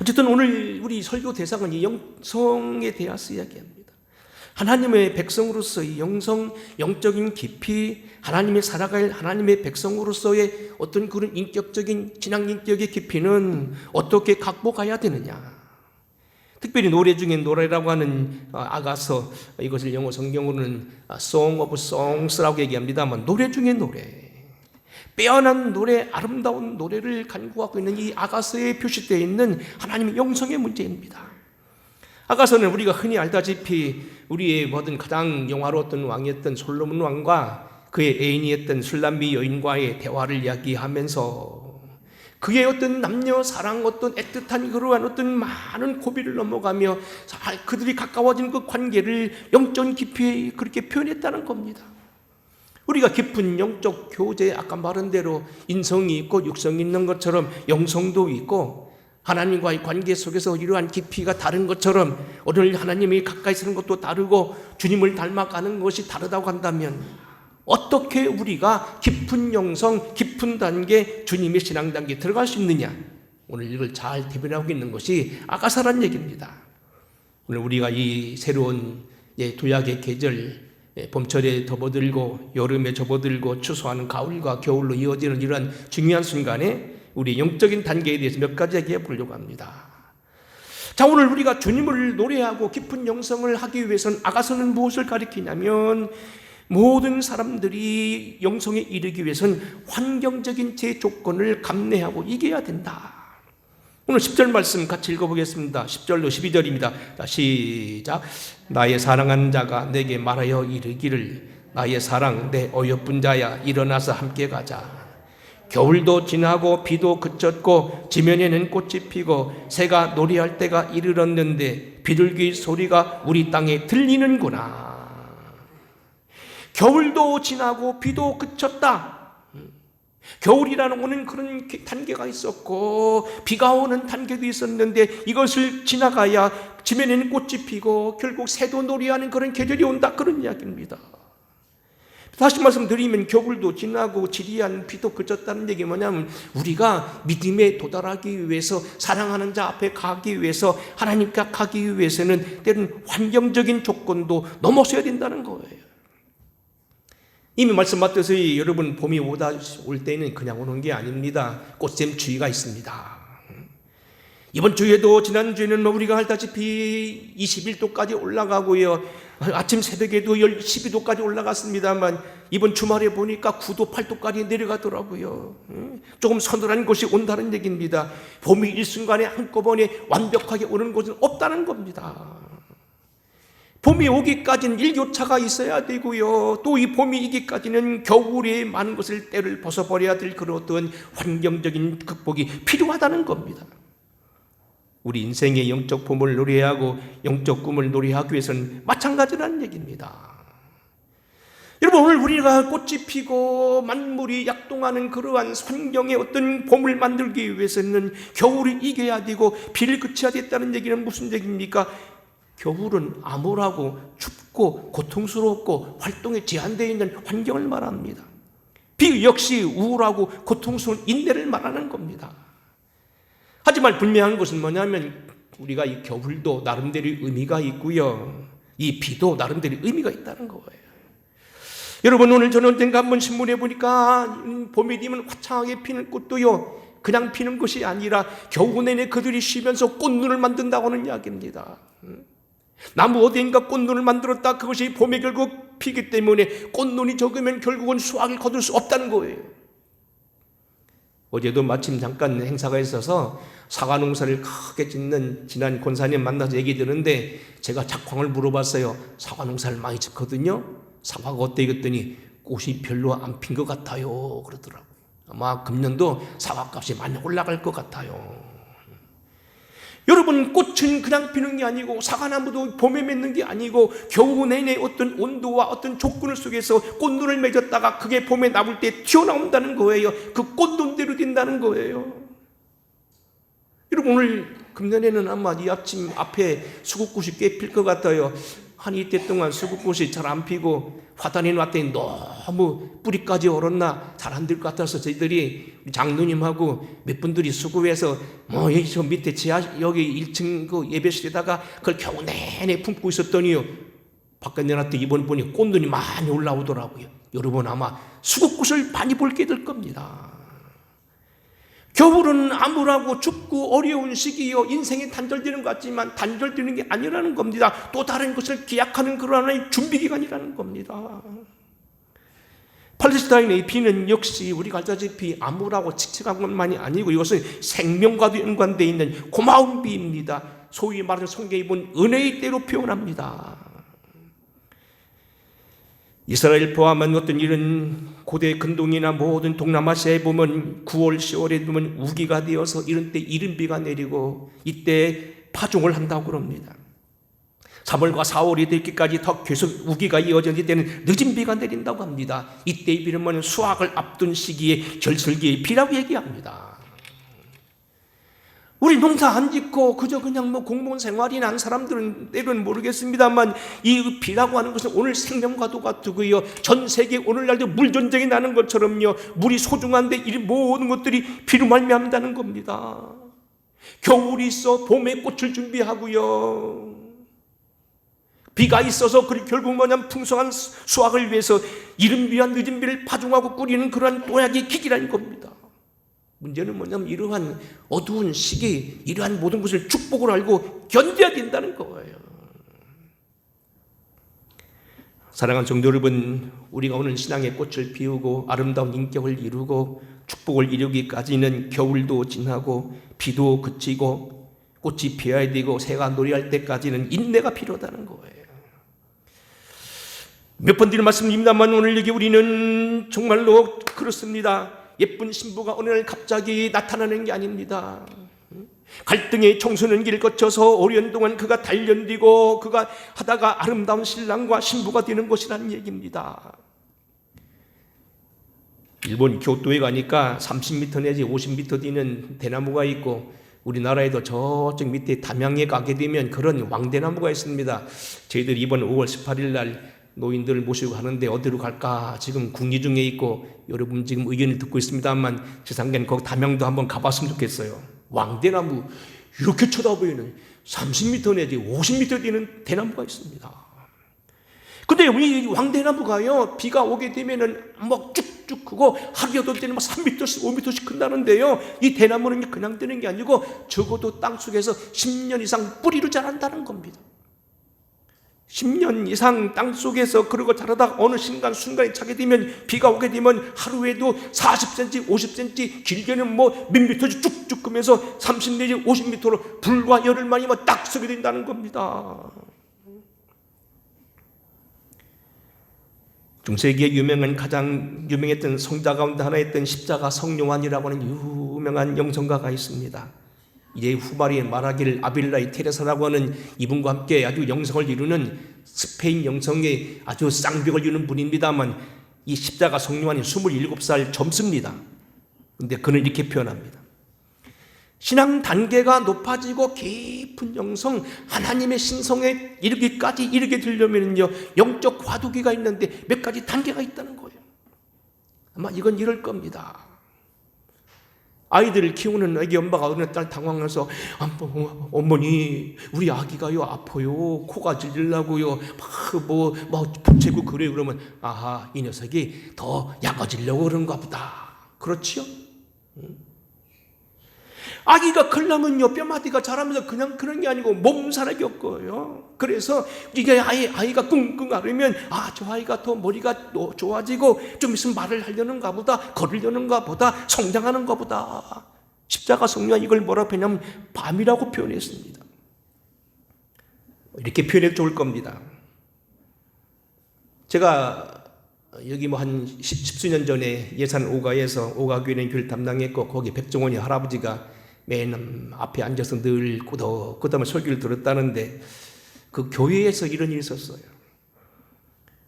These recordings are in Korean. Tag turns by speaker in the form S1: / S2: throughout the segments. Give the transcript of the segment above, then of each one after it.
S1: 어쨌든 오늘 우리 설교 대상은 이 영성에 대해서 이야기합니다. 하나님의 백성으로서의 영적인 깊이, 하나님의 살아갈 하나님의 백성으로서의 어떤 그런 인격적인 신앙인격의 깊이는 어떻게 갖고 가야 되느냐. 특별히 노래 중에 노래라고 하는 아가서, 이것을 영어 성경으로는 Song of Songs라고 얘기합니다만, 노래 중에 노래, 빼어난 노래, 아름다운 노래를 간구하고 있는 이 아가서에 표시되어 있는 하나님의 영성의 문제입니다. 아가서는 우리가 흔히 알다시피 우리의 모든 가장 영화로웠던 왕이었던 솔로몬 왕과 그의 애인이었던 술람미 여인과의 대화를 이야기하면서 그의 어떤 남녀 사랑, 어떤 애틋한 그러한 어떤 많은 고비를 넘어가며 그들이 가까워진 그 관계를 영적 깊이 그렇게 표현했다는 겁니다. 우리가 깊은 영적 교제, 아까 말한 대로 인성이 있고 육성이 있는 것처럼 영성도 있고, 하나님과의 관계 속에서 이러한 깊이가 다른 것처럼 오늘 하나님이 가까이 서는 것도 다르고 주님을 닮아가는 것이 다르다고 한다면, 어떻게 우리가 깊은 영성, 깊은 단계, 주님의 신앙 단계에 들어갈 수 있느냐? 오늘 이걸 잘 대변하고 있는 것이 아가서란 얘기입니다. 오늘 우리가 이 새로운 도약의 계절, 봄철에 접어들고 여름에 접어들고 추수하는 가을과 겨울로 이어지는 이러한 중요한 순간에 우리 영적인 단계에 대해서 몇 가지 얘기해 보려고 합니다. 자, 오늘 우리가 주님을 노래하고 깊은 영성을 하기 위해서는 아가서는 무엇을 가리키냐면, 모든 사람들이 영성에 이르기 위해서는 환경적인 제 조건을 감내하고 이겨야 된다. 오늘 10절 말씀 같이 읽어보겠습니다. 10절로 12절입니다. 자, 시작. 나의 사랑하는 자가 내게 말하여 이르기를, 나의 사랑 내 어여쁜 자야, 일어나서 함께 가자. 겨울도 지나고 비도 그쳤고 지면에는 꽃이 피고 새가 노래할 때가 이르렀는데 비둘기 소리가 우리 땅에 들리는구나. 겨울도 지나고 비도 그쳤다. 겨울이라는 오는 그런 단계가 있었고 비가 오는 단계도 있었는데 이것을 지나가야 지면에는 꽃이 피고 결국 새도 노래하는 그런 계절이 온다, 그런 이야기입니다. 다시 말씀드리면 겨울도 지나고 지리한 비도 그쳤다는 얘기 뭐냐면, 우리가 믿음에 도달하기 위해서, 사랑하는 자 앞에 가기 위해서, 하나님께 가기 위해서는 때로는 환경적인 조건도 넘어서야 된다는 거예요. 이미 말씀 맞듯이 여러분, 봄이 올 때는 그냥 오는 게 아닙니다. 꽃샘추위가 있습니다. 이번 주에도, 지난주에는 우리가 알다시피 21도까지 올라가고요, 아침 새벽에도 12도까지 올라갔습니다만 이번 주말에 보니까 9도, 8도까지 내려가더라고요. 조금 서늘한 것이 온다는 얘기입니다. 봄이 일순간에 한꺼번에 완벽하게 오는 것은 없다는 겁니다. 봄이 오기까지는 일교차가 있어야 되고요, 또 이 봄이 이기까지는 겨울에 많은 것을 때를 벗어버려야 될 그런 어떤 환경적인 극복이 필요하다는 겁니다. 우리 인생의 영적 봄을 노래하고 영적 꿈을 노래하기 위해서는 마찬가지라는 얘기입니다. 여러분, 오늘 우리가 꽃이 피고 만물이 약동하는 그러한 환경의 어떤 봄을 만들기 위해서는 겨울이 이겨야 되고 비를 그쳐야 됐다는 얘기는 무슨 얘기입니까? 겨울은 암울하고 춥고 고통스럽고 활동에 제한되어 있는 환경을 말합니다. 비 역시 우울하고 고통스러운 인내를 말하는 겁니다. 하지만 분명한 것은 뭐냐면, 우리가 이 겨울도 나름대로 의미가 있고요, 이 비도 나름대로 의미가 있다는 거예요. 여러분, 오늘 저는 언젠가 한번 신문에 보니까 봄이 되면 화창하게 피는 꽃도요, 그냥 피는 것이 아니라 겨우 내내 그들이 쉬면서 꽃눈을 만든다고 하는 이야기입니다. 나무 어디인가 꽃눈을 만들었다, 그것이 봄에 결국 피기 때문에 꽃눈이 적으면 결국은 수확을 거둘 수 없다는 거예요. 어제도 마침 잠깐 행사가 있어서 사과 농사를 크게 짓는 지난 권사님 만나서 얘기 드는데, 제가 작황을 물어봤어요. 사과 농사를 많이 짓거든요. 사과가 어때? 그랬더니 꽃이 별로 안 핀 것 같아요 그러더라고요. 아마 금년도 사과값이 많이 올라갈 것 같아요. 여러분, 꽃은 그냥 피는 게 아니고 사과나무도 봄에 맺는 게 아니고 겨우 내내 어떤 온도와 어떤 조건 속에서 꽃눈을 맺었다가 그게 봄에 나올 때 튀어나온다는 거예요. 그 꽃눈대로 된다는 거예요. 여러분, 오늘 금년에는 아마 이 아침 앞에 수국꽃이 꽤 필 것 같아요. 한 이때 동안 수국꽃이 잘 안 피고 화단에 놨더니 너무 뿌리까지 얼었나 잘 안 될 것 같아서 저희들이 장로님하고 몇 분들이 수고해서 여기 저 밑에 지하 여기 1층 그 예배실에다가 그걸 겨우 내내 품고 있었더니요, 바깥 내놨더니 이번 보니 꽃눈이 많이 올라오더라고요. 여러분 아마 수국꽃을 많이 볼게 될 겁니다. 겨울은 암울하고 춥고 어려운 시기요, 인생이 단절되는 것 같지만 단절되는 게 아니라는 겁니다. 또 다른 것을 기약하는 그런 하나의 준비기간이라는 겁니다. 팔레스타인의 비는 역시 우리가 알다시피 암울하고 칙칙한 것만이 아니고 이것은 생명과도 연관되어 있는 고마운 비입니다. 소위 말하는 성경에 본 은혜의 때로 표현합니다. 이스라엘 포함한 어떤 이런 고대 근동이나 모든 동남아시아에 보면 9월, 10월에 보면 우기가 되어서 이런 때 이른 비가 내리고 이때 파종을 한다고 그럽니다. 3월과 4월이 되기까지 더 계속 우기가 이어져 이때는 늦은 비가 내린다고 합니다. 이때의 비는 뭐냐면 수확을 앞둔 시기에 절설기의 비라고 얘기합니다. 우리 농사 안 짓고 그저 그냥 공무원 생활이나 한 사람들은 때로는 모르겠습니다만 이 비라고 하는 것은 오늘 생명과도 같고요, 전 세계 오늘날도 물전쟁이 나는 것처럼요, 물이 소중한데 이 모든 것들이 비로 말미암는다는 겁니다. 겨울이 있어 봄에 꽃을 준비하고요, 비가 있어서 결국 뭐냐면 풍성한 수확을 위해서 이른 비와 늦은 비를 파종하고 꾸리는 그러한 또약의 기기라는 겁니다. 문제는 뭐냐면 이러한 어두운 시기, 이러한 모든 것을 축복으로 알고 견뎌야 된다는 거예요. 사랑하는 성도 여러분, 우리가 오늘 신앙의 꽃을 피우고 아름다운 인격을 이루고 축복을 이루기까지는 겨울도 지나고 비도 그치고 꽃이 피어야 되고 새가 노래할 때까지는 인내가 필요하다는 거예요. 몇 번 드린 말씀입니다만 오늘 여기 우리는 정말로 그렇습니다. 예쁜 신부가 어느 날 갑자기 나타나는 게 아닙니다. 갈등의 청소년 길을 거쳐서 오랜 동안 그가 단련되고 그가 하다가 아름다운 신랑과 신부가 되는 것이라는 얘기입니다. 일본 교토에 가니까 30m 내지 50m 뒤는 대나무가 있고 우리나라에도 저쪽 밑에 담양에 가게 되면 그런 왕대나무가 있습니다. 저희들이 이번 5월 18일 날 노인들을 모시고 가는데 어디로 갈까 지금 궁리 중에 있고 여러분 지금 의견을 듣고 있습니다만 제 생각에는 거기 담양도 한번 가봤으면 좋겠어요. 왕대나무 이렇게 쳐다보이는 30m 내지 50m 되는 대나무가 있습니다. 근데 우리 왕대나무가요, 비가 오게 되면은 막 쭉쭉 크고 하루에 어떨 때는 막 3m씩 5m씩 큰다는데요, 이 대나무는 그냥 되는 게 아니고 적어도 땅속에서 10년 이상 뿌리로 자란다는 겁니다. 10년 이상 땅속에서 그러고 자라다가 어느 순간에 차게 되면 비가 오게 되면 하루에도 40cm, 50cm, 길게는 몇 미터씩 쭉쭉 크면서 30 내지 50m로 불과 열흘만이 딱 서게 된다는 겁니다. 중세기에 가장 유명했던 성자 가운데 하나였던 십자가 성요한이라고 하는 유명한 영성가가 있습니다. 이제 후발이 말하기를 아빌라이 테레사라고 하는 이분과 함께 아주 영성을 이루는 스페인 영성의 아주 쌍벽을 이루는 분입니다만 이 십자가 성요한이 27살 젊습니다. 그런데 그는 이렇게 표현합니다. 신앙 단계가 높아지고 깊은 영성, 하나님의 신성에 이르게 되려면요, 영적 과도기가 있는데 몇 가지 단계가 있다는 거예요. 아마 이건 이럴 겁니다. 아이들을 키우는 애기 엄마가 어느 날 당황해서 어머니 우리 아기가요 아파요, 코가 찔리려고요, 막 부채고 그래요. 그러면 아하, 이 녀석이 더 약아지려고 그런가 보다. 그렇지요? 아기가 크려면요 뼈마디가 자라면서 그냥 그런 게 아니고 몸살을 겪어요. 그래서 이게 아이가 끙끙 앓으면 저 아이가 더 머리가 좋아지고 좀 있으면 말을 하려는가 보다, 걸으려는가 보다, 성장하는가 보다. 십자가 성요한 이걸 뭐라고 표현하면 밤이라고 표현했습니다. 이렇게 표현해도 좋을 겁니다. 제가 여기 한 십수년 전에 예산 오가에서 오가교회는 교회를 담당했고 거기 백종원이 할아버지가 맨 앞에 앉아서 늘 끄덕끄덕 설교를 들었다는데 그 교회에서 이런 일이 있었어요.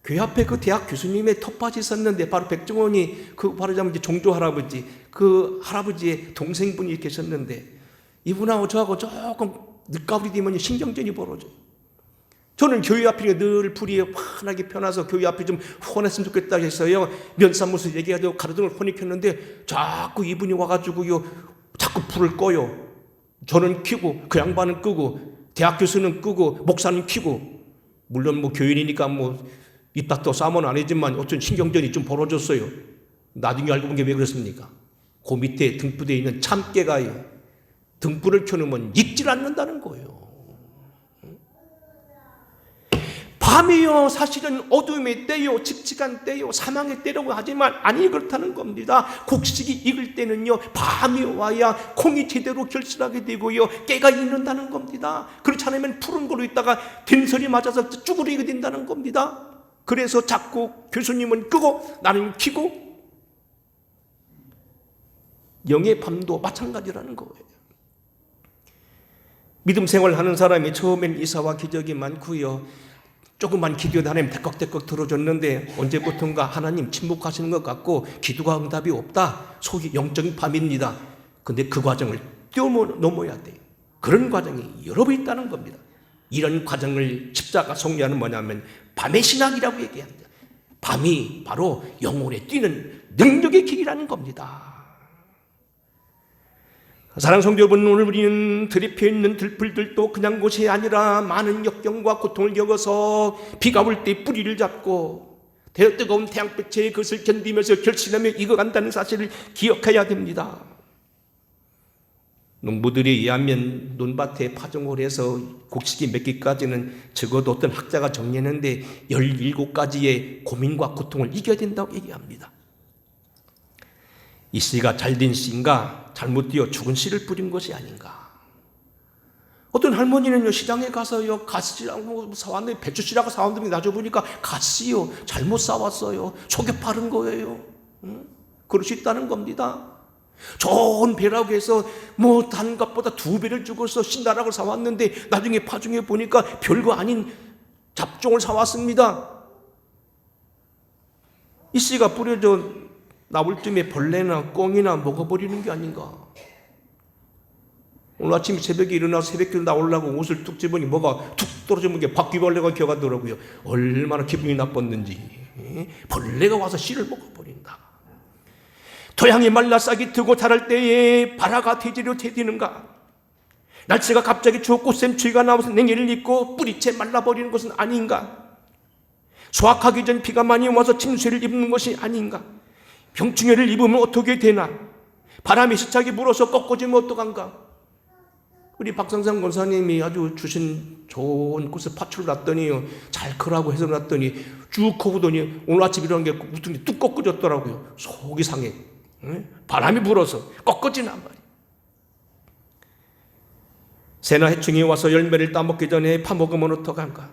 S1: 교회 앞에 그 대학 교수님의 텃밭이 있었는데 바로 백종원이 그 바로 종조 할아버지, 그 할아버지의 동생분이 계셨는데 이분하고 저하고 조금 늦가을이 되면 신경전이 벌어져요. 저는 교회 앞이 늘 불이 환하게 펴나서 교회 앞이 좀 후원했으면 좋겠다 해서요, 면사무소 얘기하고 가로등을 훤히 켰는데 자꾸 이분이 와가지고요, 자꾸 불을 꺼요. 저는 켜고 그 양반은 끄고 대학 교수는 끄고 목사는 켜고, 물론 뭐 교인이니까 뭐 입닥도 싸움은 아니지만 어떤 신경전이 좀 벌어졌어요. 나중에 알고 본 게 왜 그렇습니까? 그 밑에 등불에 있는 참깨가요, 등불을 켜놓으면 익질 않는다는 거예요. 밤이요, 사실은 어둠의 때요, 칙칙한 때요, 사망의 때라고 하지만 아니 그렇다는 겁니다. 곡식이 익을 때는요, 밤이 와야 콩이 제대로 결실하게 되고요, 깨가 익는다는 겁니다. 그렇지 않으면 푸른 거로 있다가 된설이 맞아서 쭈그리게 된다는 겁니다. 그래서 자꾸 교수님은 끄고 나는 켜고, 영의 밤도 마찬가지라는 거예요. 믿음 생활하는 사람이 처음엔 이사와 기적이 많고요, 조금만 기도해도 하나님 대꺽대꺽 들어줬는데 언제부턴가 하나님 침묵하시는 것 같고 기도가 응답이 없다, 속이 영적인 밤입니다. 근데 그 과정을 뛰어넘어야 돼요. 그런 과정이 여러 번 있다는 겁니다. 이런 과정을 십자가 성리하는 뭐냐면 밤의 신학이라고 얘기합니다. 밤이 바로 영혼에 뛰는 능력의 길이라는 겁니다. 사랑하는 성도 여러분, 오늘 우리는 들에 피어 있는 들풀들도 그냥 곳이 아니라 많은 역경과 고통을 겪어서 비가 올 때 뿌리를 잡고 뜨거운 태양빛에 그것을 견디면서 결실하며 익어간다는 사실을 기억해야 됩니다. 농부들에 의하면 논밭에 파종을 해서 곡식이 맺기까지는 적어도 어떤 학자가 정리했는데 17가지의 고민과 고통을 이겨야 된다고 얘기합니다. 이 씨가 잘된 씨인가, 잘못 뛰어 죽은 씨를 뿌린 것이 아닌가. 어떤 할머니는요, 시장에 가서요, 가시라고 사왔는데 배추씨라고 사왔는데 놔줘보니까 가시요, 잘못 사왔어요, 속에 바른 거예요. 그럴 수 있다는 겁니다. 좋은 배라고 해서 뭐 다른 것보다 2배를 주고서 신나락을 사왔는데 나중에 파종해 보니까 별거 아닌 잡종을 사왔습니다. 이 씨가 뿌려져 나올 쯤에 벌레나 꽁이나 먹어버리는 게 아닌가. 오늘 아침 새벽에 일어나서 새벽기도 나오려고 옷을 툭 집으니 뭐가 툭 떨어지는 게 바퀴벌레가 기어가더라고요. 얼마나 기분이 나빴는지. 벌레가 와서 씨를 먹어버린다. 토양이 말라 싹이 트고 자랄 때에 바라가 돼지로 되디는가. 날씨가 갑자기 추웠고 샘추위가 나와서 냉해를 입고 뿌리채 말라버리는 것은 아닌가. 수확하기 전 비가 많이 와서 침수를 입는 것이 아닌가. 병충해를 입으면 어떻게 되나. 바람이 시차게 불어서 꺾어지면 어떡한가. 우리 박상상 권사님이 아주 주신 좋은 꽃을 파출을 놨더니요, 잘 크라고 해서 놨더니 쭉 커보더니 오늘 아침 일어난 게 무슨 뚝 꺾어졌더라고요. 속이 상해. 바람이 불어서 꺾어지는 한 말이에요. 새나 해충이 와서 열매를 따먹기 전에 파먹으면 어떡한가.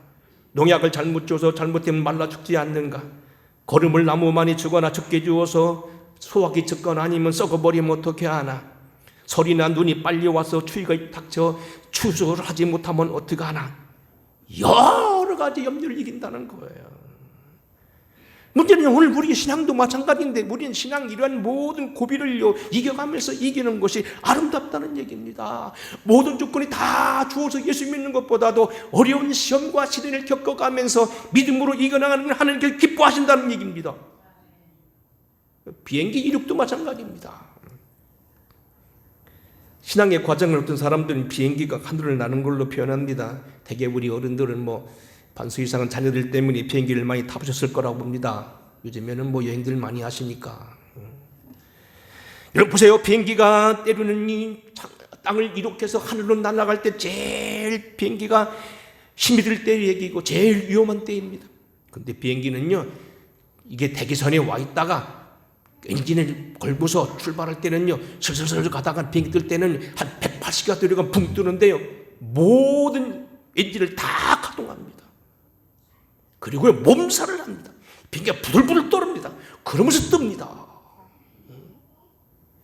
S1: 농약을 잘못 줘서 잘못되면 말라 죽지 않는가. 거름을 나무 많이 주거나 적게 주어서 소화기 적거나 아니면 썩어버리면 어떻게 하나. 설이나 눈이 빨리 와서 추위가 닥쳐 추수를 하지 못하면 어떻게 하나. 여러 가지 염려를 이긴다는 거예요. 문제는 오늘 우리 신앙도 마찬가지인데 우리는 신앙 이러한 모든 고비를 이겨가면서 이기는 것이 아름답다는 얘기입니다. 모든 조건이 다 주어서 예수 믿는 것보다도 어려운 시험과 시련을 겪어가면서 믿음으로 이겨나가는 하나님께 기뻐하신다는 얘기입니다. 비행기 이륙도 마찬가지입니다. 신앙의 과정을 어떤 사람들은 비행기가 하늘을 나는 걸로 표현합니다. 대개 우리 어른들은 반수 이상은 자녀들 때문에 비행기를 많이 타보셨을 거라고 봅니다. 요즘에는 여행들 많이 하시니까. 여러분 보세요. 비행기가 때로는 이 땅을 이룩해서 하늘로 날아갈 때 제일 비행기가 힘이 들 때 얘기고 제일 위험한 때입니다. 근데 비행기는요, 이게 대기선에 와 있다가 엔진을 걸고서 출발할 때는요, 슬슬슬 가다가 비행기 뜰 때는 한 180km 들어가면 붕 뜨는데요, 모든 엔진을 다 가동합니다. 그리고 몸살을 합니다. 비행기가 부들부들 떨립니다. 그러면서 뜹니다.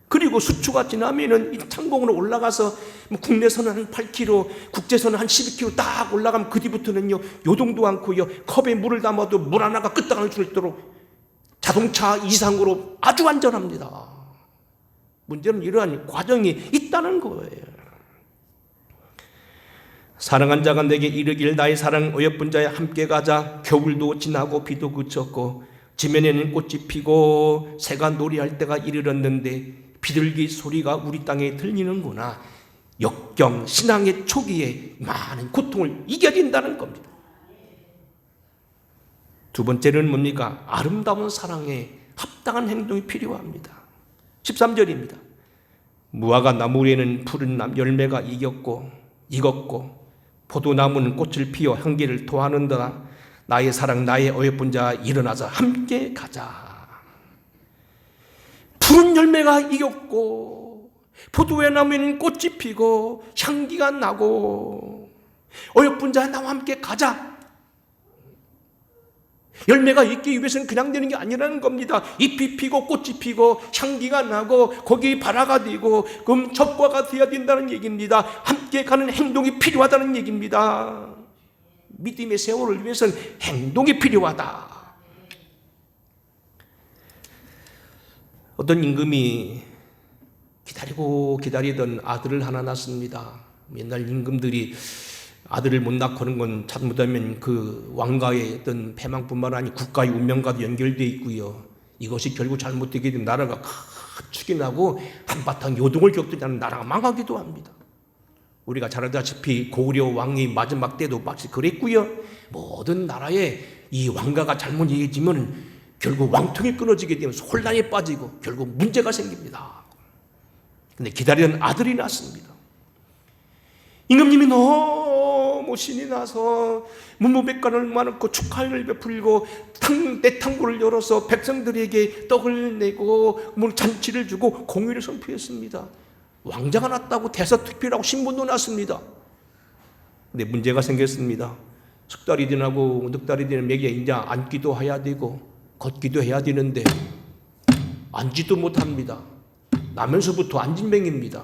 S1: 그리고 수추가 지나면은 이 창공으로 올라가서 국내선은 한 8km, 국제선은 한 12km 딱 올라가면 그 뒤부터는요, 요동도 않고요, 컵에 물을 담아도 물 하나가 끄떡할 수 있도록 자동차 이상으로 아주 안전합니다. 문제는 이러한 과정이 있다는 거예요. 사랑한 자가 내게 이르길 나의 사랑 어여쁜 자야 함께 가자. 겨울도 지나고 비도 그쳤고 지면에는 꽃이 피고 새가 놀이할 때가 이르렀는데 비둘기 소리가 우리 땅에 들리는구나. 역경 신앙의 초기에 많은 고통을 이겨진다는 겁니다. 두 번째는 뭡니까? 아름다운 사랑에 합당한 행동이 필요합니다. 13절입니다. 무화과 나무 위에는 푸른 열매가 익었고 포도나무는 꽃을 피워 향기를 토하는도다. 나의 사랑 나의 어여쁜 자 일어나서 함께 가자. 푸른 열매가 익었고 포도의 나무에는 꽃이 피고 향기가 나고 어여쁜 자 나와 함께 가자. 열매가 있기 위해서는 그냥 되는 게 아니라는 겁니다. 잎이 피고 꽃이 피고 향기가 나고 거기 발화가 되고 그럼 젖과가 되어야 된다는 얘기입니다. 함께 가는 행동이 필요하다는 얘기입니다. 믿음의 세월을 위해서는 행동이 필요하다. 어떤 임금이 기다리던 아들을 하나 낳습니다. 옛날 임금들이 아들을 못 낳고 하는 건 잘못하면 그 왕가의 어떤 패망뿐만 아니라 국가의 운명과도 연결되어 있고요. 이것이 결국 잘못되게 되면 나라가 큰 축이 나고 한바탕 요동을 겪지 않는 나라가 망하기도 합니다. 우리가 잘 알다시피 고구려 왕의 마지막 때도 마치 그랬고요. 모든 나라에 이 왕가가 잘못 얘기지면 결국 왕통이 끊어지게 되면 혼란에 빠지고 결국 문제가 생깁니다. 근데 기다리던 아들이 낳습니다. 임금님이 너무 신이 나서 문무백관을 많고 축하를 베풀고 대탕구를 열어서 백성들에게 떡을 내고 잔치를 주고 공의를 선포했습니다. 왕자가 났다고 대서특필하고 신문도 났습니다. 근데 문제가 생겼습니다. 석 달이 지나고 넉 달이 되면 여기에 이제 앉기도 해야 되고 걷기도 해야 되는데 앉지도 못합니다. 나면서부터 안진뱅입니다.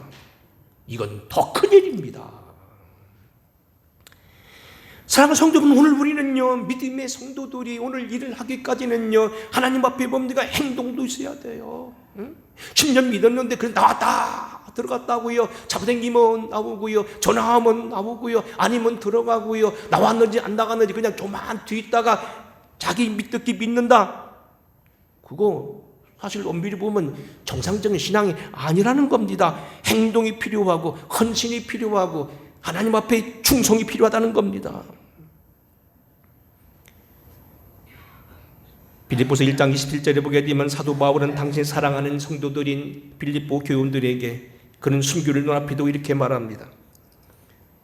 S1: 이건 더 큰일입니다. 사랑하는 성도분, 오늘 우리는요, 믿음의 성도들이 오늘 일을 하기까지는요, 하나님 앞에 뭡니까? 행동도 있어야 돼요. 10년 믿었는데, 그래, 나왔다, 들어갔다고요. 잡아당기면 나오고요. 전화하면 나오고요. 아니면 들어가고요. 나왔는지 안 나갔는지 그냥 조만 뒤에 있다가 자기 믿듣기 믿는다. 그거 사실 엄밀히 보면 정상적인 신앙이 아니라는 겁니다. 행동이 필요하고, 헌신이 필요하고, 하나님 앞에 충성이 필요하다는 겁니다. 빌립보서 1장 27절에 보게 되면 사도 바울은 당신이 사랑하는 성도들인 빌립보 교원들에게 그런 순교를 눈앞에도 이렇게 말합니다.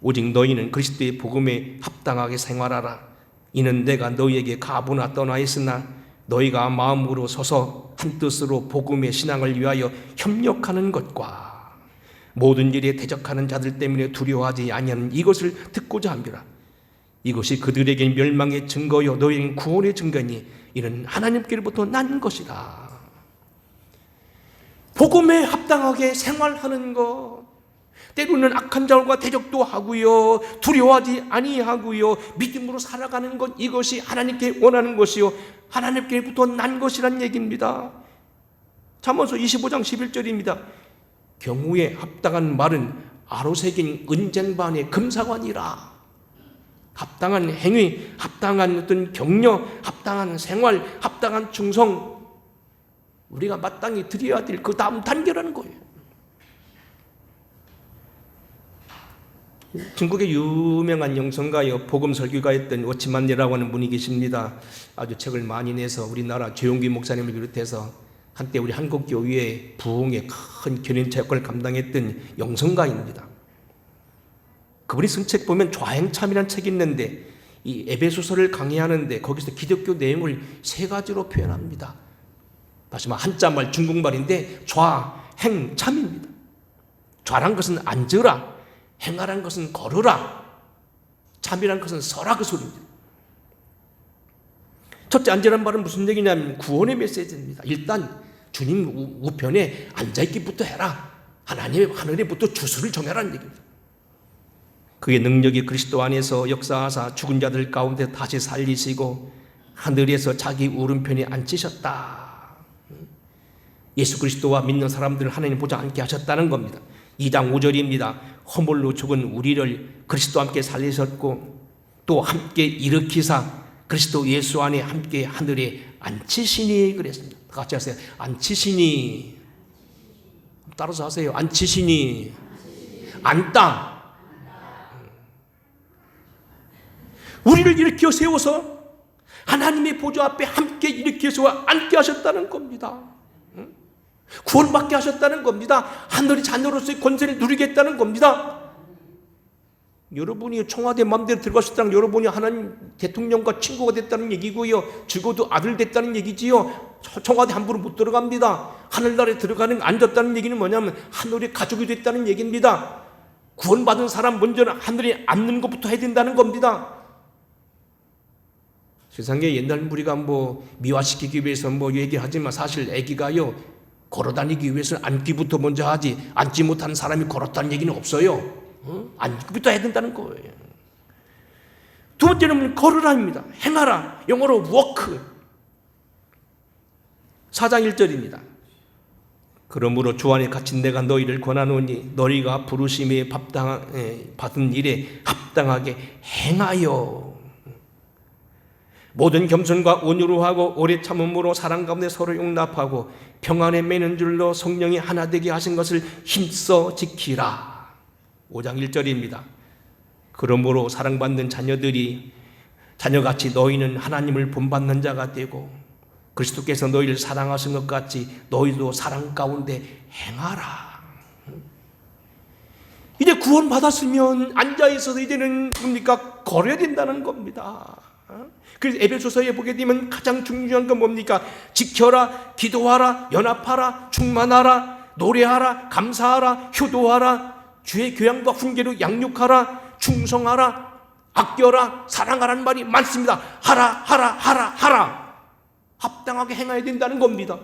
S1: 오직 너희는 그리스도의 복음에 합당하게 생활하라. 이는 내가 너희에게 가보나 떠나 있으나 너희가 마음으로 서서 한 뜻으로 복음의 신앙을 위하여 협력하는 것과 모든 일에 대적하는 자들 때문에 두려워하지 아니하는 이것을 듣고자 함이라. 이것이 그들에게 멸망의 증거요 너희는 구원의 증거니 이는 하나님께로부터 난 것이다. 복음에 합당하게 생활하는 것, 때로는 악한 자들과 대적도 하고요, 두려워하지 아니하고요, 믿음으로 살아가는 것, 이것이 하나님께 원하는 것이요 하나님께로부터 난 것이란 얘기입니다. 잠언서 25장 11절입니다. 경우에 합당한 말은 아로새긴 은쟁반의 금사관이라. 합당한 행위, 합당한 어떤 격려, 합당한 생활, 합당한 충성, 우리가 마땅히 드려야 될 그 다음 단계라는 거예요. 중국의 유명한 영성가요, 복음 설교가였던 워치만이라고 하는 분이 계십니다. 아주 책을 많이 내서 우리나라 조용기 목사님을 비롯해서 한때 우리 한국교회의 부흥의 큰 견인차 역할을 감당했던 영성가입니다. 그분이 쓴 책 보면 좌행참이라는 책이 있는데 이 에베소서를 강의하는데 거기서 기독교 내용을 세 가지로 표현합니다. 다시 말해 한자말 중국말인데 좌행참입니다. 좌란 것은 앉으라, 행하란 것은 걸으라, 참이란 것은 서라, 그 소리입니다. 첫째, 앉으란 말은 무슨 얘기냐면 구원의 메시지입니다. 일단 주님 우편에 앉아있기부터 해라. 하나님의 하늘에부터 주수를 정해라는 얘기입니다. 그의 능력이 그리스도 안에서 역사하사 죽은 자들 가운데 다시 살리시고 하늘에서 자기 오른편에 앉히셨다. 예수 그리스도와 믿는 사람들을 하나님 보좌 앉게 하셨다는 겁니다. 2장 5절입니다. 허물로 죽은 우리를 그리스도와 함께 살리셨고 또 함께 일으키사 그리스도 예수 안에 함께 하늘에 앉히시니 그랬습니다. 같이 하세요. 앉히시니. 따라서 하세요. 앉히시니. 앉다. 우리를 일으켜 세워서 하나님의 보좌 앞에 함께 일으켜 세워 앉게 하셨다는 겁니다. 구원받게 하셨다는 겁니다. 하늘의 자녀로서의 권세를 누리겠다는 겁니다. 여러분이 청와대 마음대로 들어가셨다는 여러분이 하나님 대통령과 친구가 됐다는 얘기고요. 죽어도 아들 됐다는 얘기지요. 청와대 함부로 못 들어갑니다. 하늘나라에 들어가는 앉았다는 얘기는 뭐냐면 하늘의 가족이 됐다는 얘기입니다. 구원받은 사람 먼저는 하늘에 앉는 것부터 해야 된다는 겁니다. 세상에 옛날 우리가 미화시키기 위해서 얘기하지만 사실 아기가요 걸어다니기 위해서는 앉기부터 먼저 하지 앉지 못하는 사람이 걸었다는 얘기는 없어요. 앉기부터 해야 된다는 거예요. 두 번째는 걸으라입니다. 행하라. 영어로 walk. 4장 1절입니다. 그러므로 주 안에 갇힌 내가 너희를 권하노니 너희가 부르심에 받은 일에 합당하게 행하여 모든 겸손과 온유로 하고 오래 참음으로 사랑 가운데 서로 용납하고 평안에 매는 줄로 성령이 하나 되게 하신 것을 힘써 지키라. 5장 1절입니다. 그러므로 사랑받는 자녀같이 너희는 하나님을 본받는 자가 되고 그리스도께서 너희를 사랑하신 것 같이 너희도 사랑 가운데 행하라. 이제 구원받았으면 앉아있어서 이제는 뭡니까? 걸어야 된다는 겁니다. 그래서 에베소서에 보게 되면 가장 중요한 건 뭡니까? 지켜라, 기도하라, 연합하라, 충만하라, 노래하라, 감사하라, 효도하라, 주의 교양과 훈계로 양육하라, 충성하라, 아껴라, 사랑하라는 말이 많습니다. 하라. 합당하게 행해야 된다는 겁니다.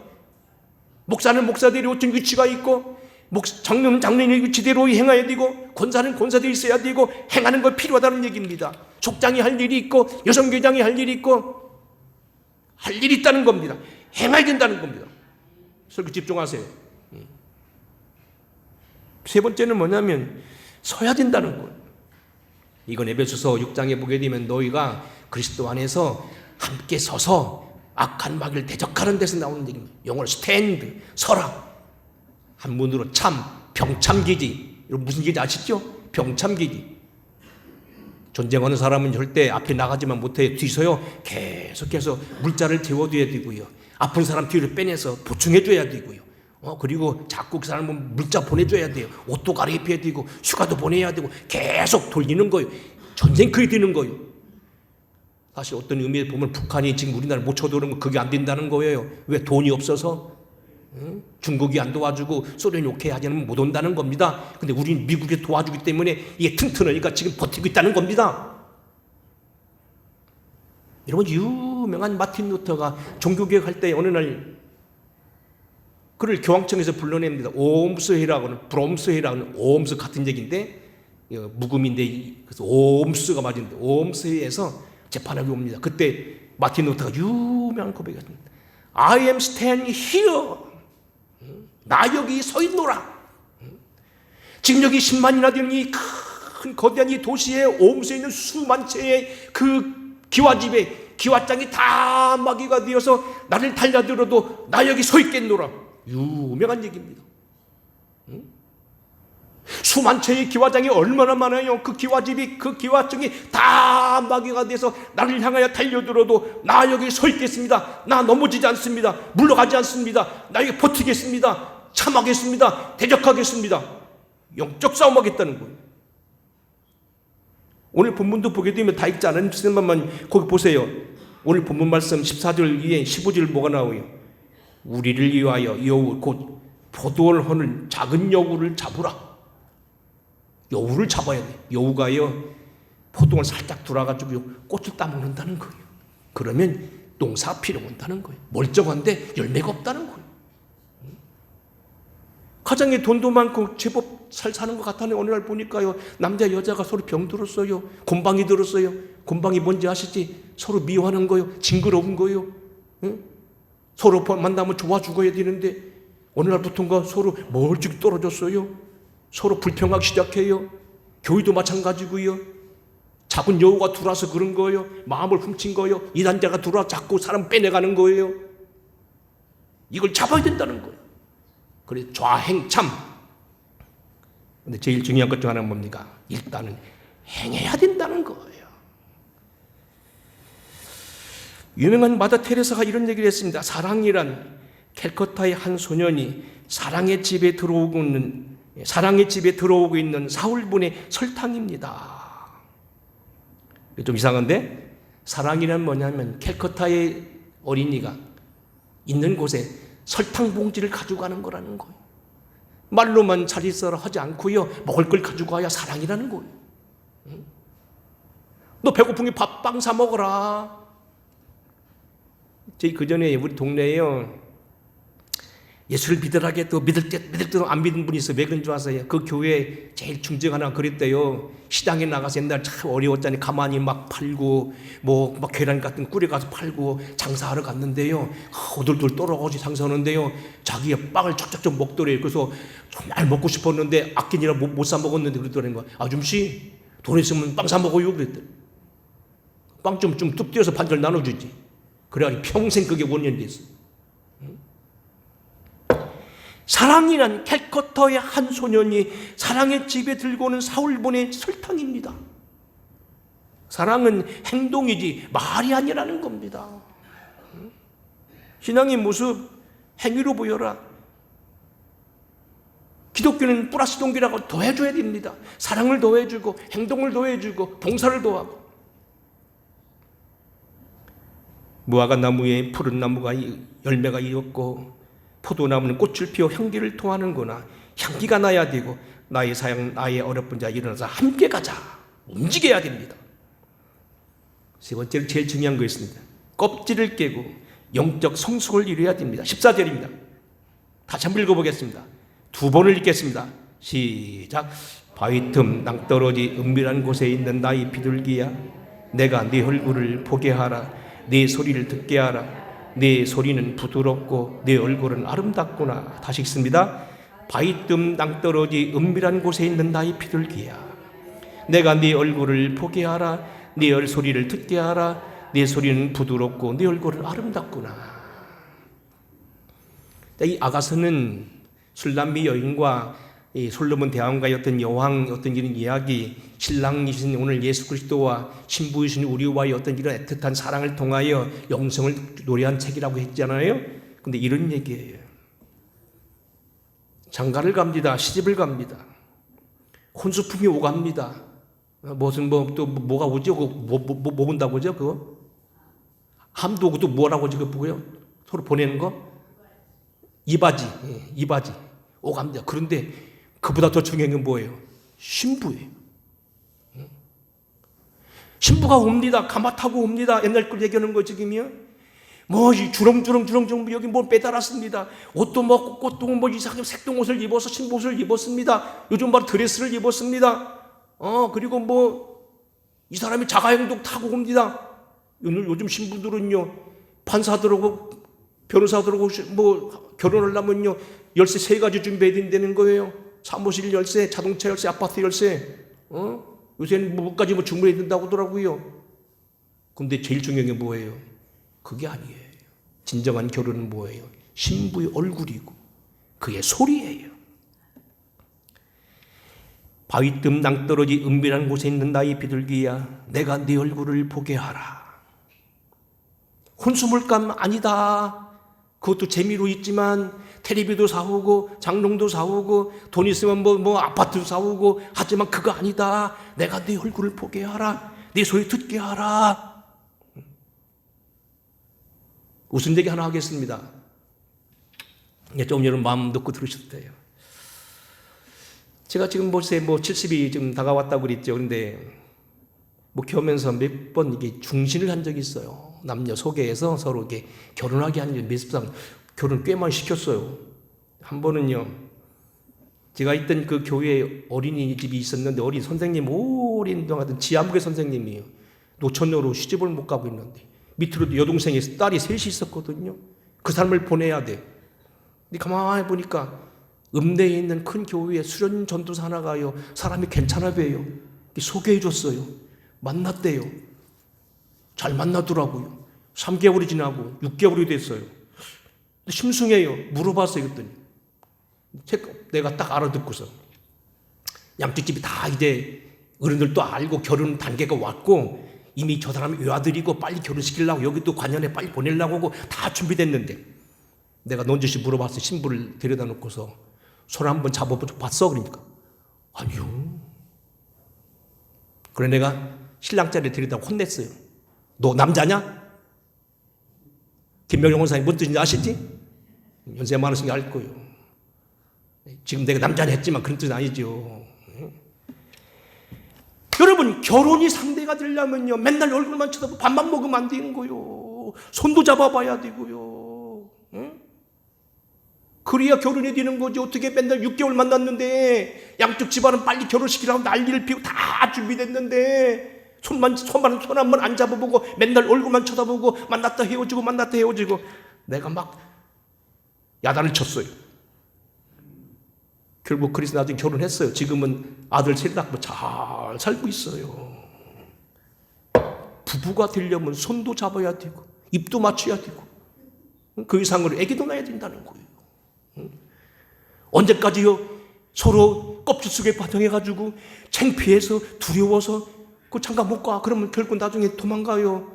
S1: 목사는 목사대로 어떤 위치가 있고 장로는 장로의 위치대로 행해야 되고 권사는 권사대로 있어야 되고 행하는 거 필요하다는 얘기입니다. 족장이 할 일이 있고 여성교장이 할 일이 있고 할 일이 있다는 겁니다. 행해야 된다는 겁니다. 설교 집중하세요. 세 번째는 뭐냐면 서야 된다는 거예요. 이건 에베소서 6장에 보게 되면 너희가 그리스도 안에서 함께 서서 악한 마귀를 대적하는 데서 나오는 얘기입니다. 영어로 스탠드, 서라. 한문으로 참, 병참기지. 여러분 무슨 얘기인지 아시죠? 병참기지. 전쟁하는 사람은 절대 앞에 나가지만 못해 뒤서요 계속해서 물자를 데워둬야 되고요. 아픈 사람 뒤를 빼내서 보충해줘야 되고요. 그리고 자꾸 그 사람은 물자 보내줘야 돼요. 옷도 갈아입혀야 되고 휴가도 보내야 되고 계속 돌리는 거예요. 전쟁 그리 되는 거예요. 사실 어떤 의미에 보면 북한이 지금 우리나라를 못 쳐들어오는 거 그게 안 된다는 거예요. 왜? 돈이 없어서. 중국이 안 도와주고 소련이 오케이 하지 않으면 못 온다는 겁니다. 근데 우리는 미국이 도와주기 때문에 이게 튼튼하니까 지금 버티고 있다는 겁니다. 여러분 유명한 마틴 루터가 종교개혁할 때 어느 날 그를 교황청에서 불러냅니다. 오음스회라고는 브롬스회라고는 오음스 같은 얘기인데 묵음인데 그래서 오음스가 맞은데 오음스회에서 재판하게 옵니다. 그때 마틴 루터가 유명한 고백이었습니다. I am standing here. 나 여기 서 있노라. 지금 여기 10만이나 되는 이 큰 거대한 이 도시에 오음스에 있는 수만 채의 그 기와집에 기와장이 다 마귀가 되어서 나를 달려들어도 나 여기 서 있겠노라. 유명한 얘기입니다. 수만 채의 기와장이 얼마나 많아요. 그 기와집이 그 기와장이 다 마귀가 돼서 나를 향하여 달려들어도 나 여기 서 있겠습니다. 나 넘어지지 않습니다. 물러가지 않습니다. 나 여기 버티겠습니다. 참하겠습니다. 대적하겠습니다. 영적 싸움하겠다는 거예요. 오늘 본문도 보게 되면 다 읽지 않은 것만 거기 보세요. 오늘 본문 말씀 14절 위에 15절 뭐가 나와요? 우리를 위하여 여우 곧 포도를 허는 작은 여우를 잡으라. 여우를 잡아야 돼. 여우가요 포도를 살짝 돌아가지고 꽃을 따먹는다는 거예요. 그러면 농사 필요 온다는 거예요. 멀쩡한데 열매가 없다는 거예요. 가정에 돈도 많고 제법 잘 사는 것 같다네. 어느 날 보니까요 남자 여자가 서로 병들었어요. 곤방이 들었어요. 곤방이 뭔지 아시지? 서로 미워하는 거예요. 징그러운 거예요. 응? 서로 만나면 좋아 죽어야 되는데 어느 날부터인가 서로 멀찍이 떨어졌어요. 서로 불평하기 시작해요. 교회도 마찬가지고요. 작은 여우가 들어와서 그런 거예요. 마음을 훔친 거예요. 이단자가 들어와 자꾸 사람 빼내가는 거예요. 이걸 잡아야 된다는 거예요. 그래서 좌행참. 근데 제일 중요한 것 중 하나는 뭡니까? 일단은 행해야 된다는 거예요. 유명한 마더 테레사가 이런 얘기를 했습니다. 사랑이란 캘커타의 한 소년이 사랑의 집에 들어오고 있는 사울분의 설탕입니다. 좀 이상한데, 사랑이란 뭐냐면 캘커타의 어린이가 있는 곳에 설탕 봉지를 가져가는 거라는 거예요. 말로만 잘 있어라 하지 않고요, 먹을 걸 가지고 와야 사랑이라는 거예요. 너 배고프니 밥빵 사 먹어라. 그 전에 우리 동네에요, 예수를 믿으라게 또 믿을 때도 안 믿은 분이 있어요. 왜 그런 줄 아세요? 그 교회 제일 중직 하나 그랬대요. 시장에 나가서 옛날 참 어려웠잖아요. 가만히 막 팔고 막 계란 같은 꿀에 가서 팔고 장사하러 갔는데요. 오돌돌 떨어오지 장사하는데요. 자기가 빵을 쫙쫙 먹더래요. 그래서 정말 먹고 싶었는데 아끼니라 못 사 먹었는데 그러더라는 거야. 아줌씨 돈 있으면 빵 사 먹어요 그랬더니. 빵 좀 뚝 띄어서 반절 나눠주지. 그래가지고 평생 그게 원년이 됐어. 사랑이란 캘커타의 한 소년이 사랑의 집에 들고 오는 사울분의 설탕입니다. 사랑은 행동이지 말이 아니라는 겁니다. 신앙의 모습 행위로 보여라. 기독교는 플러스 동기라고 더해줘야 됩니다. 사랑을 더해주고 행동을 더해주고 봉사를 더하고. 무화과 나무에 푸른 나무가 열매가 익었고 포도나무는 꽃을 피워 향기를 토하는구나. 향기가 나야 되고 나의 사양 나의 어렵은 자 일어나서 함께 가자. 움직여야 됩니다. 세 번째로 제일 중요한 거 있습니다. 껍질을 깨고 영적 성숙을 이루어야 됩니다. 14절입니다. 다시 한번 읽어보겠습니다. 두 번을 읽겠습니다. 시작. 바위 틈 낭떠러지 은밀한 곳에 있는 나의 비둘기야, 내가 네 얼굴을 보게 하라. 네 소리를 듣게 하라. 네 소리는 부드럽고 네 얼굴은 아름답구나. 다시 읽습니다. 바위뜸 낭떠러지 은밀한 곳에 있는 나의 비둘기야, 내가 네 얼굴을 보게 하라. 네 소리를 듣게 하라. 네 소리는 부드럽고 네 얼굴은 아름답구나. 이 아가서는 술람미 여인과 이 솔로몬 대왕과의 어떤 여왕 어떤 이런 이야기, 신랑이신 오늘 예수 그리스도와 신부이신 우리와의 어떤 이런 애틋한 사랑을 통하여 영성을 노래한 책이라고 했잖아요. 근데 이런 얘기예요. 장가를 갑니다. 시집을 갑니다. 혼수품이 오갑니다. 무슨 뭐가 오죠? 뭐 본다고 하죠? 그거 함도 오고 또 뭐라고 하죠? 그거요? 서로 보내는 거? 이바지 오갑니다. 그런데 그보다 더 중요한 건 뭐예요? 신부예요. 신부가 옵니다. 가마 타고 옵니다. 옛날 걸 얘기하는 거 지금이요. 주렁주렁 여기 뭘 빼달았습니다. 옷도 먹고 꽃도 이상하게 색동 옷을 입어서 신부 옷을 입었습니다. 요즘 드레스를 입었습니다. 그리고 이 사람이 자가용도 타고 옵니다. 요즘 신부들은요, 판사들하고 변호사들하고 결혼하려면요, 열쇠 3가지 준비해야 된다는 거예요. 사무실 열쇠, 자동차 열쇠, 아파트 열쇠. 요새는 뭐까지 주문해야 된다고 하더라고요. 근데 제일 중요한 게 뭐예요? 그게 아니에요. 진정한 결혼은 뭐예요? 신부의 얼굴이고 그의 소리예요. 바위뜸 낭떠러지 은밀한 곳에 있는 나의 비둘기야, 내가 네 얼굴을 보게 하라. 혼수물감 아니다. 그것도 재미로 있지만 텔레비도 사오고 장롱도 사오고 돈 있으면 아파트도 사오고 하지만 그거 아니다. 내가 네 얼굴을 보게 하라. 네 소리 듣게 하라. 웃음 얘기 하나 하겠습니다. 좀 여러분 마음 놓고 들으셔도 돼요. 제가 지금 벌써 70이 지금 다가왔다고 그랬죠. 그런데 목회하면서 몇 번 이게 중신을 한 적이 있어요. 남녀 소개해서 서로 이렇게 결혼하게 하는 매습상 결혼 꽤 많이 시켰어요. 한 번은요, 제가 있던 그 교회에 어린이집이 있었는데 어린 선생님, 오랜 동안 하던 지하무개 선생님이에요. 노처녀로 시집을 못 가고 있는데 밑으로도 여동생이 딸이 셋이 있었거든요. 그 사람을 보내야 돼. 근데 가만히 보니까 읍내에 있는 큰 교회에 수련 전도사 하나가요. 사람이 괜찮아 보여요. 소개해 줬어요. 만났대요. 잘 만나더라고요. 3개월이 지나고 6개월이 됐어요. 심승해요. 물어봤어요. 그랬더니 내가 딱 알아듣고서 양쪽 집이 다 이제 어른들도 알고 결혼 단계가 왔고 이미 저 사람이 외아들이고 빨리 결혼시키려고 여기도 관연에 빨리 보내려고 하고 다 준비됐는데 내가 넌지시 물어봤어. 신부를 데려다 놓고서 손 한번 잡아봤어. 그러니까 아니요. 그래 내가 신랑 자리에 데려다 혼냈어요. 너 남자냐? 김명영 원사님 뭔 뜻인지 아시지? 연세 많으신 게 알 거예요. 지금 내가 남자는 했지만 그런 뜻은 아니죠. 여러분 결혼이 상대가 되려면요 맨날 얼굴만 쳐다보고 밥만 먹으면 안 되는 거요. 손도 잡아봐야 되고요. 응? 그래야 결혼이 되는 거지. 어떻게 맨날 6개월 만났는데 양쪽 집안은 빨리 결혼시키라고 난리를 피우고 다 준비됐는데 손 한 번 안 잡아보고 맨날 얼굴만 쳐다보고 만났다 헤어지고 내가 막 야단을 쳤어요. 결국 그래서 나중에 결혼했어요. 지금은 아들 셋 낳고 잘 살고 있어요. 부부가 되려면 손도 잡아야 되고 입도 맞춰야 되고 그 이상으로 애기도 낳아야 된다는 거예요. 언제까지요? 서로 껍질 속에 반영해가지고 창피해서 두려워서 그 잠깐 못 가. 그러면 결국 나중에 도망가요.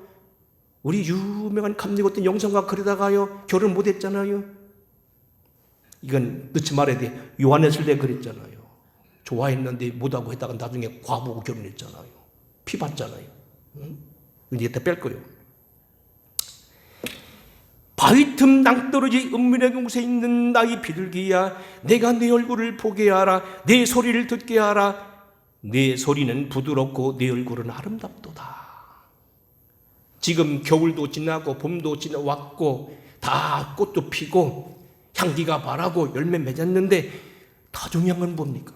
S1: 우리 유명한 감리교된 영성과 그러다가요 결혼 못했잖아요. 이건 넣지 말아야 돼. 요한했을 때 그랬잖아요. 좋아했는데 못하고 했다가 나중에 과부고 결혼했잖아요. 피 봤잖아요. 이제 이따 뺄 거예요. 바위 틈 낭떠러지 은밀한 곳에 있는 나의 비둘기야, 내가 네 얼굴을 보게 하라. 내 소리를 듣게 하라. 내 소리는 부드럽고 내 얼굴은 아름답도다. 지금 겨울도 지나고 봄도 지나왔고 다 꽃도 피고 향기가 바라고 열매 맺었는데 더 중요한 건 뭡니까?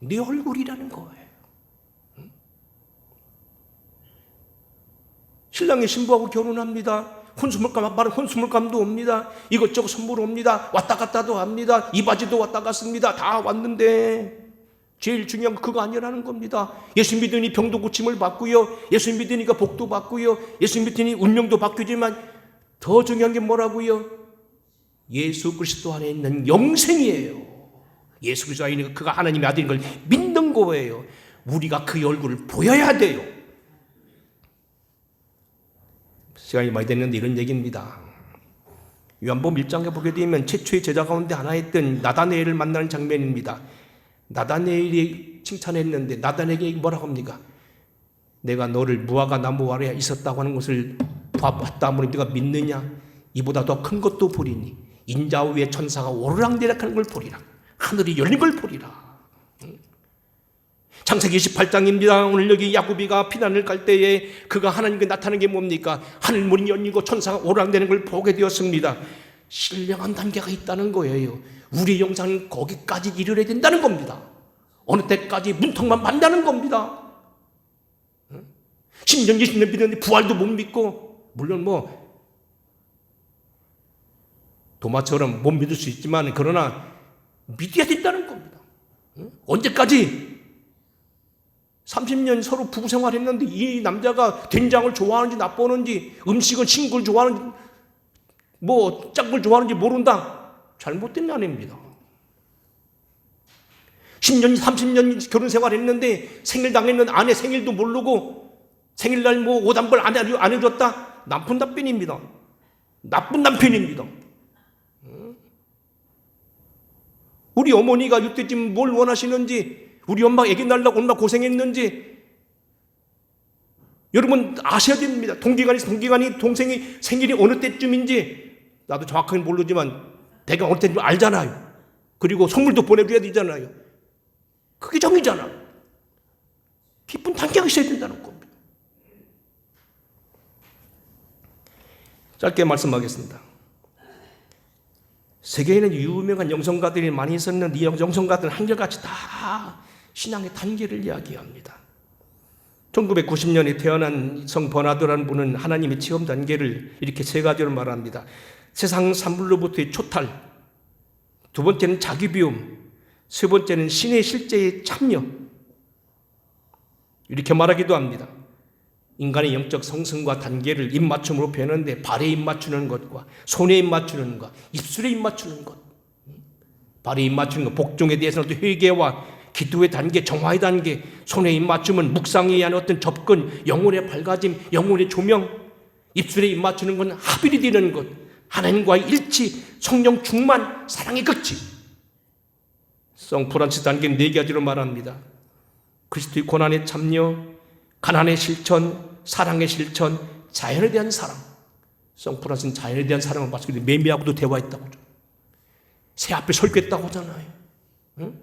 S1: 네 얼굴이라는 거예요. 신랑이 신부하고 결혼합니다. 혼수물감도 옵니다. 이것저것 선물 옵니다. 왔다 갔다도 합니다. 이 바지도 왔다 갔습니다. 다 왔는데 제일 중요한 건 그거 아니라는 겁니다. 예수 믿으니 병도 고침을 받고요. 예수 믿으니까 복도 받고요. 예수 믿으니 운명도 바뀌지만 더 중요한 게 뭐라고요? 예수 그리스도 안에 있는 영생이에요. 예수 그리스도 안에 있는 그가 하나님의 아들인 걸 믿는 거예요. 우리가 그의 얼굴을 보여야 돼요. 시간이 많이 됐는데 이런 얘기입니다. 요한복음 1장에 보게 되면 최초의 제자 가운데 하나였던 나다네엘을 만나는 장면입니다. 나다네엘이 칭찬했는데 나다네엘에게 뭐라고 합니까? 내가 너를 무화과 나무 아래에 있었다고 하는 것을 봤다 하면 네가 믿느냐? 이보다 더 큰 것도 보리니 인자 위에 천사가 오르락내락하는 걸 보리라. 하늘이 열린 걸 보리라. 창세기 28장입니다. 오늘 여기 야곱이가 피난을 갈 때에 그가 하나님께 나타나는 게 뭡니까? 하늘문이 열리고 천사가 오르락내리는 걸 보게 되었습니다. 신령한 단계가 있다는 거예요. 우리 영상은 거기까지 이르러야 된다는 겁니다. 어느 때까지 문턱만 만나는 겁니다. 10년 20년 믿었는데 부활도 못 믿고, 물론 도마처럼 못 믿을 수 있지만 그러나 믿어야 된다는 겁니다. 언제까지 30년 서로 부부 생활했는데 이 남자가 된장을 좋아하는지 나빠하는지 음식은 신 걸 좋아하는지 짠 걸 좋아하는지 모른다. 잘못된 아내입니다. 10년 30년 결혼 생활했는데 생일 당했는 아내 생일도 모르고 생일날 오단벌 안 해줬다. 나쁜 남편입니다. 나쁜 남편입니다. 우리 어머니가 이때쯤 뭘 원하시는지, 우리 엄마 애기 낳으려고 얼마나 고생했는지 여러분 아셔야 됩니다. 동기간이 동생이 생일이 어느 때쯤인지 나도 정확하게 모르지만 대강 어느 때쯤 알잖아요. 그리고 선물도 보내줘야 되잖아요. 그게 정이잖아. 깊은 단계가 있어야 된다는 겁니다. 짧게 말씀하겠습니다. 세계에는 유명한 영성가들이 많이 있었는데 이 영성가들은 한결같이 다 신앙의 단계를 이야기합니다. 1990년에 태어난 성 버나드라는 분은 하나님의 체험 단계를 이렇게 세 가지로 말합니다. 세상 산물로부터의 초탈, 두 번째는 자기 비움, 세 번째는 신의 실제의 참여. 이렇게 말하기도 합니다. 인간의 영적 성승과 단계를 입맞춤으로 표현하는데 발에 입맞추는 것과 손에 입맞추는 것, 입술에 입맞추는 것, 발에 입맞추는 것, 복종에 대해서는 또 회개와 기도의 단계, 정화의 단계, 손에 입맞춤은 묵상에 의한 어떤 접근, 영혼의 밝아짐, 영혼의 조명, 입술에 입맞추는 건 합일이 되는 것, 하나님과의 일치, 성령 충만, 사랑의 극치. 성프란시스 단계는 4가지로 말합니다. 그리스도의 고난에 참여, 가난의 실천, 사랑의 실천, 자연에 대한 사랑. 성프란시스는 자연에 대한 사랑을 받았기 때문에 매미하고도 대화했다고 하죠. 새 앞에 설교했다고 하잖아요. 응?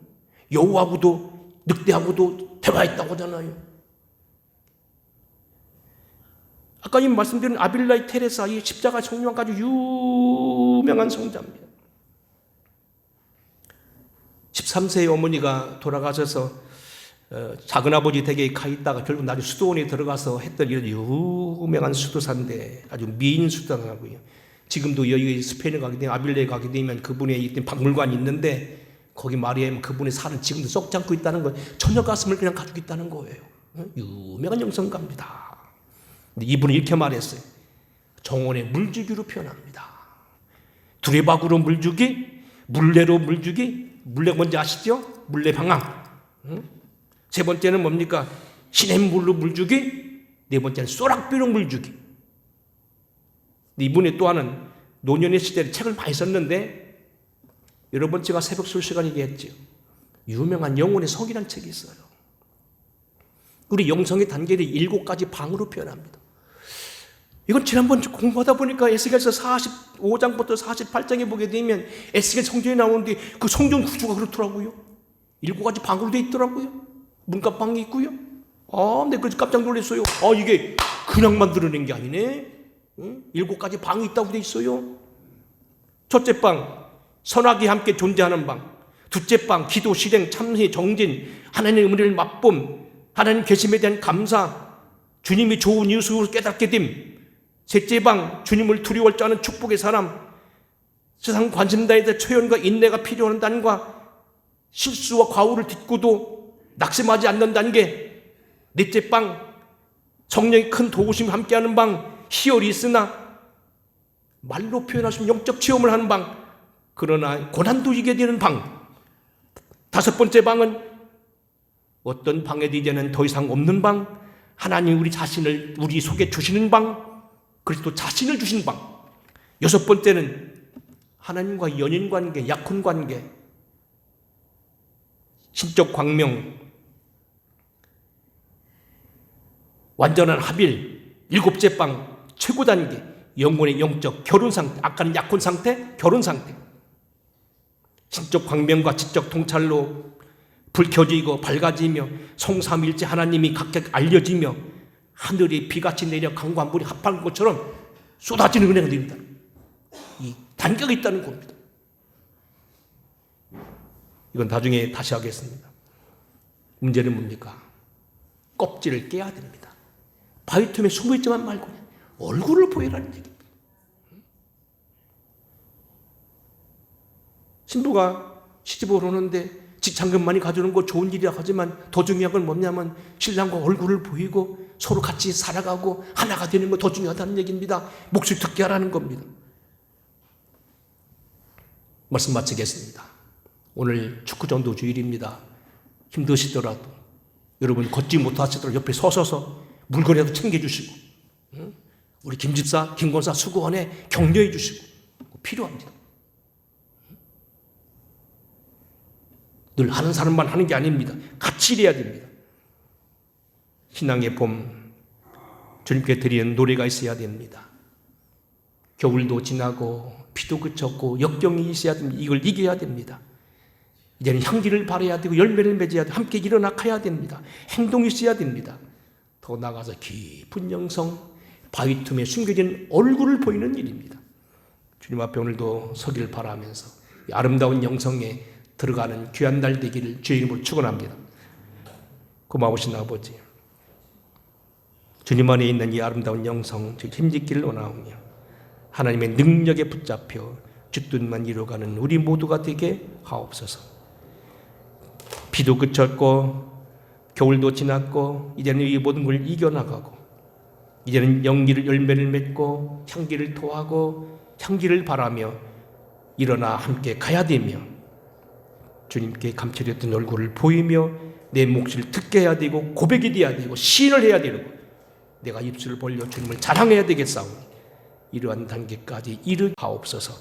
S1: 여우하고도 늑대하고도 대화했다고 하잖아요. 아까 말씀드린 아빌라이 테레사, 이 십자가 성령 아주 유명한 성자입니다. 13세의 어머니가 돌아가셔서 작은아버지 댁에 가 있다가 결국 나중에 수도원에 들어가서 했던 이런 유명한 수도사인데 아주 미인 수도사고요. 지금도 여기 스페인에 가게 되면 아빌레에 가게 되면 그분의 있던 박물관이 있는데 거기 마리아는 그분의 살은 지금도 썩지 않고 있다는 거예요. 처녀 가슴을 그냥 가지고 있다는 거예요. 유명한 영성가입니다. 근데 이분은 이렇게 말했어요. 정원의 물주기로 표현합니다. 두레박으로 물주기, 물레로 물주기. 물레 뭔지 아시죠? 물레 방황. 세 번째는 뭡니까? 시냇물로 물주기. 네 번째는 소락비로 물주기. 이분이 또 하나는 노년의 시대에 책을 많이 썼는데 여러분 제가 새벽 술 시간에 얘기했죠. 유명한 영혼의 성이라는 책이 있어요. 우리 영성의 단계를 7가지 방으로 표현합니다. 이건 지난번 공부하다 보니까 에스겔서 45장부터 48장에 보게 되면 에스겔 성전이 나오는데 그 성전 구조가 그렇더라고요. 7가지 방으로 되어 있더라고요. 문갑방이 있고요. 네, 그래서 깜짝 놀랐어요. 이게 그냥 만들어낸 게 아니네. 7가지 방이 있다고 되어 있어요. 첫째 방, 선악이 함께 존재하는 방. 둘째 방, 기도, 실행, 참회, 정진, 하나님의 은혜를 맛봄, 하나님 계심에 대한 감사, 주님이 좋은 이웃으로 깨닫게 됨. 셋째 방, 주님을 두려워할 줄 아는 축복의 사람, 세상 관심다에 대해 초연과 인내가 필요한 단과 실수와 과오를 딛고도 낙심하지 않는 단계. 넷째 방, 성령의 큰 도우심이 함께하는 방, 희열이 있으나 말로 표현할 수 없는 영적 체험을 하는 방, 그러나 고난도 이게 되는 방. 다섯 번째 방은 어떤 방에 이제는 더 이상 없는 방, 하나님 우리 자신을 우리 속에 주시는 방, 그리스도 자신을 주신 방. 여섯 번째는 하나님과 연인관계, 약혼관계, 신적 광명, 완전한 합일. 일곱째 방, 최고 단계, 영혼의 영적 결혼 상태. 아까는 약혼 상태, 결혼 상태. 신적 광명과 지적 통찰로 불 켜지고 밝아지며 성삼일체 하나님이 각각 알려지며 하늘이 비같이 내려 강과 물이 합한 것처럼 쏟아지는 은혜가 됩니다. 이 단계가 있다는 겁니다. 이건 나중에 다시 하겠습니다. 문제는 뭡니까? 껍질을 깨야 됩니다. 바위 틈에 숨어있지만 말고 얼굴을 보여라는 얘기입니다. 신부가 시집을 오는데 직장금 많이 가져오는 거 좋은 일이라 하지만 더 중요한 건 뭐냐면 신랑과 얼굴을 보이고 서로 같이 살아가고 하나가 되는 거 더 중요하다는 얘기입니다. 목소리 듣게 하라는 겁니다. 말씀 마치겠습니다. 오늘 축구전도 주일입니다. 힘드시더라도 여러분 걷지 못하시더라도 옆에 서셔서 물건이라도 챙겨주시고 우리 김집사, 김권사 수고원에 격려해 주시고 필요합니다. 늘 하는 사람만 하는 게 아닙니다. 같이 일해야 됩니다. 신앙의 봄, 주님께 드리는 노래가 있어야 됩니다. 겨울도 지나고 비도 그쳤고 역경이 있어야 됩니다. 이걸 이겨야 됩니다. 이제는 향기를 발해야 되고 열매를 맺어야 되고 함께 일어나 가야 됩니다. 행동이 있어야 됩니다. 더 나아가서 깊은 영성, 바위 틈에 숨겨진 얼굴을 보이는 일입니다. 주님 앞에 오늘도 서기를 바라면서 아름다운 영성에 들어가는 귀한 날 되기를 주의 이름으로 축원합니다. 고마우신 아버지, 주님 안에 있는 이 아름다운 영성 힘짓기를 원하오며 하나님의 능력에 붙잡혀 주 뜻만 이루어가는 우리 모두가 되게 하옵소서. 비도 그쳤고 겨울도 지났고 이제는 이 모든 걸 이겨나가고 이제는 열매를 맺고 향기를 토하고 향기를 바라며 일어나 함께 가야 되며 주님께 감춰졌던 얼굴을 보이며 내 몫을 듣게 해야 되고 고백이 돼야 되고 시인을 해야 되고 내가 입술을 벌려 주님을 자랑해야 되겠사오니 이러한 단계까지 이르하옵소서.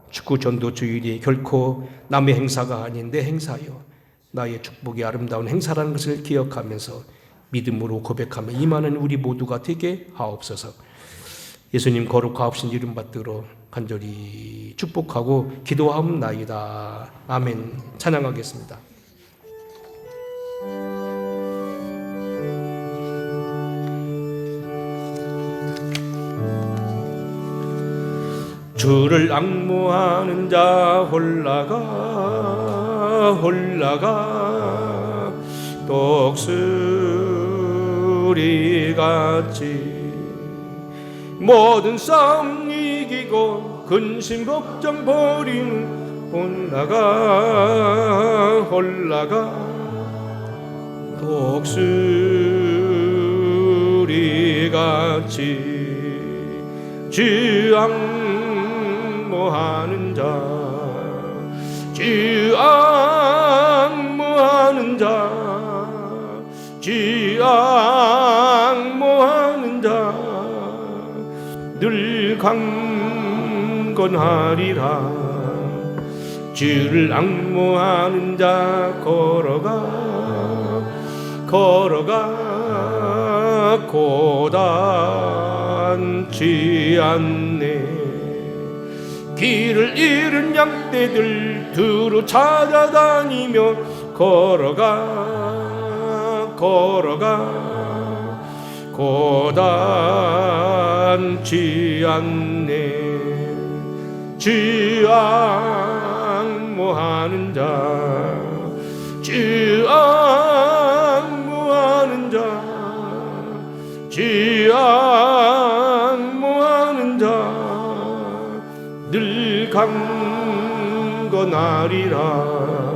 S1: 축구 전도 주일이 결코 남의 행사가 아닌 내 행사요 나의 축복이 아름다운 행사라는 것을 기억하면서 믿음으로 고백하며 임하는 우리 모두가 되게 하옵소서. 예수님 거룩하옵신 이름 받들어 간절히 축복하고 기도하옵나이다. 아멘. 찬양하겠습니다. 주를 앙모하는 자 홀라가 독수리같이 모든 싸움 이기고 근심 걱정 버리는 홀라가 독수리같이 주 앙모하는 자 늘 강건하리라. 주를 앙모하는 자 걸어가 고단치 않네. 길을 잃은 양떼들 두루 찾아다니며 걸어가 고단치 않네. 주 앙모하는 자 늘 강건하리라.